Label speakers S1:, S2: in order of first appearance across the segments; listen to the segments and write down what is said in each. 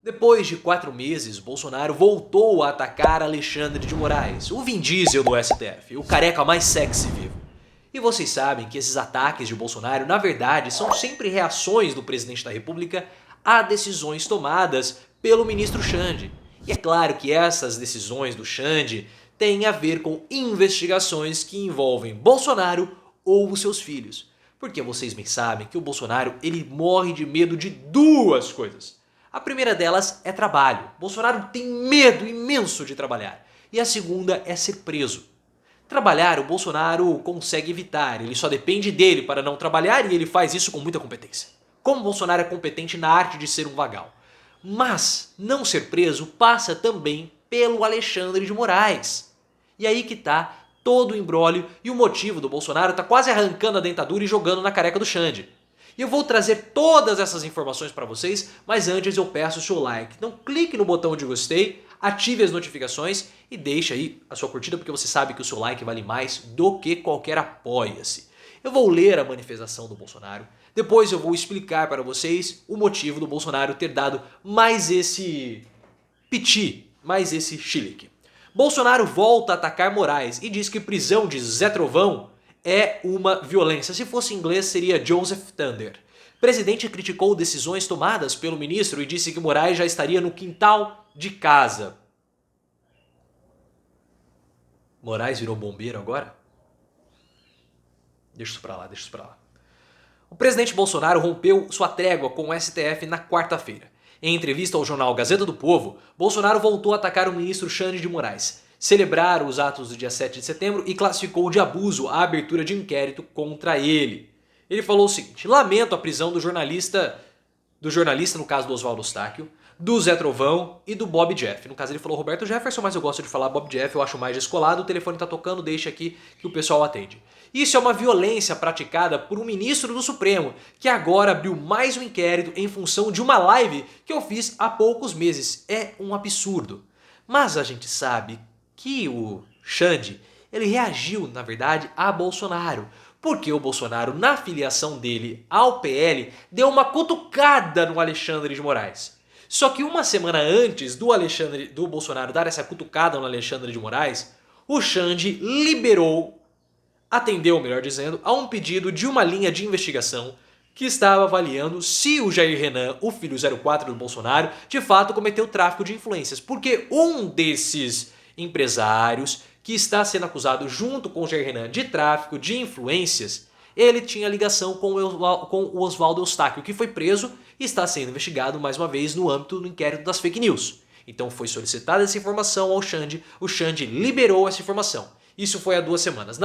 S1: Depois de 4 meses, Bolsonaro voltou a atacar Alexandre de Moraes, o Vin Diesel do STF, o careca mais sexy vivo. E vocês sabem que esses ataques de Bolsonaro, na verdade, são sempre reações do presidente da República a decisões tomadas pelo ministro Xande. E é claro que essas decisões do Xande têm a ver com investigações que envolvem Bolsonaro ou os seus filhos. Porque vocês bem sabem que o Bolsonaro ele morre de medo de duas coisas. A primeira delas é trabalho. Bolsonaro tem medo imenso de trabalhar. E a segunda é ser preso. Trabalhar o Bolsonaro consegue evitar, ele só depende dele para não trabalhar e ele faz isso com muita competência. Como Bolsonaro é competente na arte de ser um vagal. Mas não ser preso passa também pelo Alexandre de Moraes. E aí que tá todo o imbróglio e o motivo do Bolsonaro tá quase arrancando a dentadura e jogando na careca do Xande. E eu vou trazer todas essas informações para vocês, mas antes eu peço o seu like. Então clique no botão de gostei, ative as notificações e deixe aí a sua curtida, porque você sabe que o seu like vale mais do que qualquer apoia-se. Eu vou ler a manifestação do Bolsonaro, depois eu vou explicar para vocês o motivo do Bolsonaro ter dado mais esse piti, mais esse chilique. Bolsonaro volta a atacar Moraes e diz que prisão de Zé Trovão é uma violência. Se fosse em inglês seria Joseph Thunder. Presidente criticou decisões tomadas pelo ministro e disse que Moraes já estaria no quintal de casa. Moraes virou bombeiro agora? Deixa isso pra lá, deixa isso pra lá. O presidente Bolsonaro rompeu sua trégua com o STF na quarta-feira. Em entrevista ao jornal Gazeta do Povo, Bolsonaro voltou a atacar o ministro Xande de Moraes, celebrar os atos do dia 7 de setembro e classificou de abuso a abertura de inquérito contra ele. Ele falou o seguinte: lamento a prisão do jornalista no caso do Oswaldo Eustáquio, do Zé Trovão e do Bob Jeff. No caso ele falou Roberto Jefferson, mas eu gosto de falar Bob Jeff, eu acho mais descolado, o telefone tá tocando, deixa aqui que o pessoal atende. Isso é uma violência praticada por um ministro do Supremo, que agora abriu mais um inquérito em função de uma live que eu fiz há poucos meses. É um absurdo. Mas a gente sabe que o Xande, ele reagiu, na verdade, a Bolsonaro. Porque o Bolsonaro, na filiação dele ao PL, deu uma cutucada no Alexandre de Moraes. Só que uma semana antes do Bolsonaro dar essa cutucada no Alexandre de Moraes, o Xande atendeu, melhor dizendo, a um pedido de uma linha de investigação que estava avaliando se o Jair Renan, o filho 04 do Bolsonaro, de fato cometeu tráfico de influências. Porque um desses empresários que está sendo acusado junto com o Jair Renan de tráfico de influências, ele tinha ligação com o Oswaldo Eustáquio, que foi preso e está sendo investigado mais uma vez no âmbito do inquérito das fake news. Então foi solicitada essa informação ao Xande, o Xande liberou essa informação. Isso foi há 2 semanas.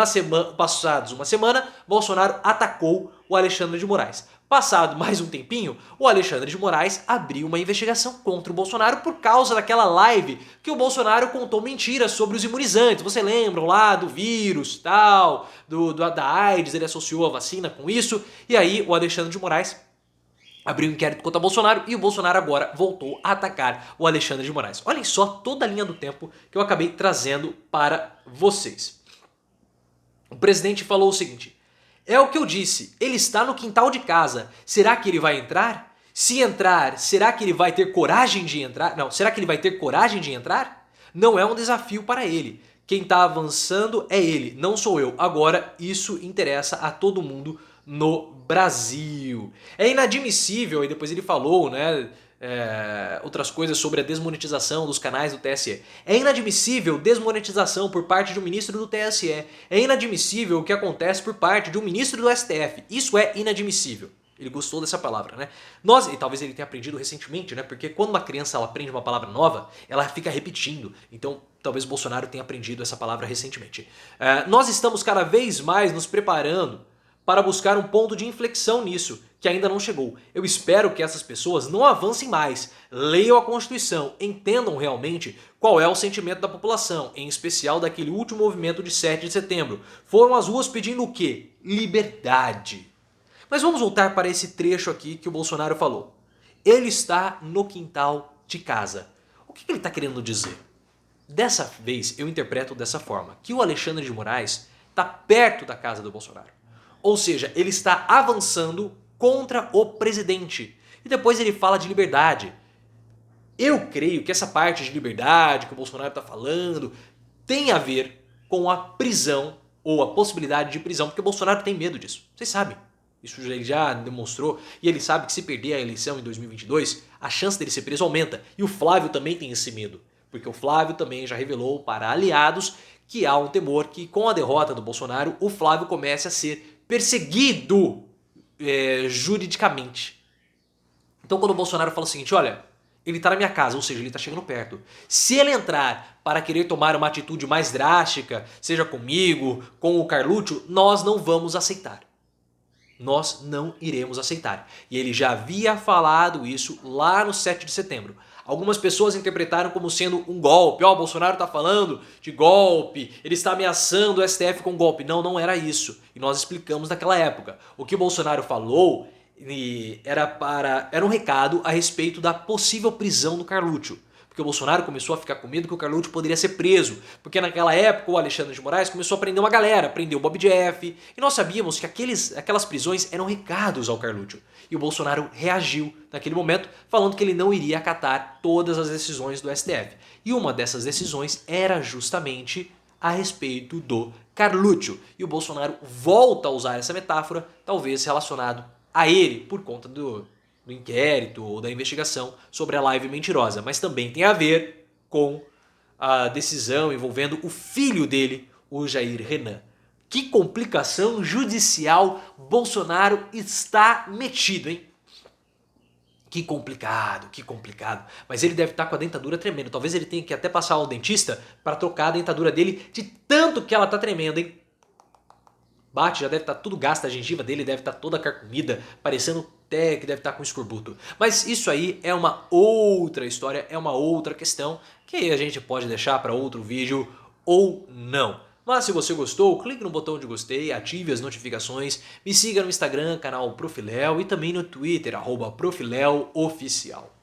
S1: Passados uma semana, Bolsonaro atacou o Alexandre de Moraes. Passado mais um tempinho, o Alexandre de Moraes abriu uma investigação contra o Bolsonaro por causa daquela live que o Bolsonaro contou mentiras sobre os imunizantes. Você lembra lá do vírus, tal, da AIDS, ele associou a vacina com isso. E aí o Alexandre de Moraes abriu um inquérito contra o Bolsonaro e o Bolsonaro agora voltou a atacar o Alexandre de Moraes. Olhem só toda a linha do tempo que eu acabei trazendo para vocês. O presidente falou o seguinte: é o que eu disse, ele está no quintal de casa. Será que ele vai entrar? Se entrar, será que ele vai ter coragem de entrar? Não, será que ele vai ter coragem de entrar? Não é um desafio para ele. Quem está avançando é ele, não sou eu. Agora, isso interessa a todo mundo no Brasil. É inadmissível, e depois ele falou, né, outras coisas sobre a desmonetização dos canais do TSE. É inadmissível desmonetização por parte de um ministro do TSE. É inadmissível o que acontece por parte de um ministro do STF. Isso é inadmissível. Ele gostou dessa palavra, né? E talvez ele tenha aprendido recentemente, né? Porque quando uma criança ela aprende uma palavra nova, ela fica repetindo. Então, talvez Bolsonaro tenha aprendido essa palavra recentemente. Nós estamos cada vez mais nos preparando para buscar um ponto de inflexão nisso, que ainda não chegou. Eu espero que essas pessoas não avancem mais, leiam a Constituição, entendam realmente qual é o sentimento da população, em especial daquele último movimento de 7 de setembro. Foram às ruas pedindo o quê? Liberdade. Mas vamos voltar para esse trecho aqui que o Bolsonaro falou. Ele está no quintal de casa. O que ele está querendo dizer? Dessa vez eu interpreto dessa forma, que o Alexandre de Moraes está perto da casa do Bolsonaro. Ou seja, ele está avançando contra o presidente. E depois ele fala de liberdade. Eu creio que essa parte de liberdade que o Bolsonaro está falando tem a ver com a prisão ou a possibilidade de prisão, porque o Bolsonaro tem medo disso. Vocês sabem. Isso ele já demonstrou e ele sabe que se perder a eleição em 2022, a chance dele ser preso aumenta. E o Flávio também tem esse medo, porque o Flávio também já revelou para aliados que há um temor que com a derrota do Bolsonaro, o Flávio comece a ser perseguido juridicamente. Então quando o Bolsonaro fala o seguinte, olha, ele está na minha casa, ou seja, ele está chegando perto. Se ele entrar para querer tomar uma atitude mais drástica, seja comigo, com o Carluccio, nós não vamos aceitar. Nós não iremos aceitar. E ele já havia falado isso lá no 7 de setembro. Algumas pessoas interpretaram como sendo um golpe. Ó, o Bolsonaro está falando de golpe, ele está ameaçando o STF com golpe. Não, não era isso. E nós explicamos naquela época. O que o Bolsonaro falou era um recado a respeito da possível prisão do Carluccio. Porque o Bolsonaro começou a ficar com medo que o Carluccio poderia ser preso. Porque naquela época o Alexandre de Moraes começou a prender uma galera, prendeu o Bob Jeff. E nós sabíamos que aquelas prisões eram recados ao Carluccio. E o Bolsonaro reagiu naquele momento falando que ele não iria acatar todas as decisões do STF. E uma dessas decisões era justamente a respeito do Carluccio. E o Bolsonaro volta a usar essa metáfora, talvez relacionado a ele, por conta do inquérito ou da investigação sobre a live mentirosa, mas também tem a ver com a decisão envolvendo o filho dele, o Jair Renan. Que complicação judicial Bolsonaro está metido, hein? Que complicado, que complicado. Mas ele deve estar com a dentadura tremendo. Talvez ele tenha que até passar ao dentista para trocar a dentadura dele de tanto que ela tá tremendo, hein? Bate, já deve estar tudo gasto, a gengiva dele deve estar toda carcomida, parecendo até que deve estar com escorbuto. Mas isso aí é uma outra história, é uma outra questão que a gente pode deixar para outro vídeo ou não. Mas se você gostou, clique no botão de gostei, ative as notificações, me siga no Instagram, canal Profiléu e também no Twitter, @profileoficial.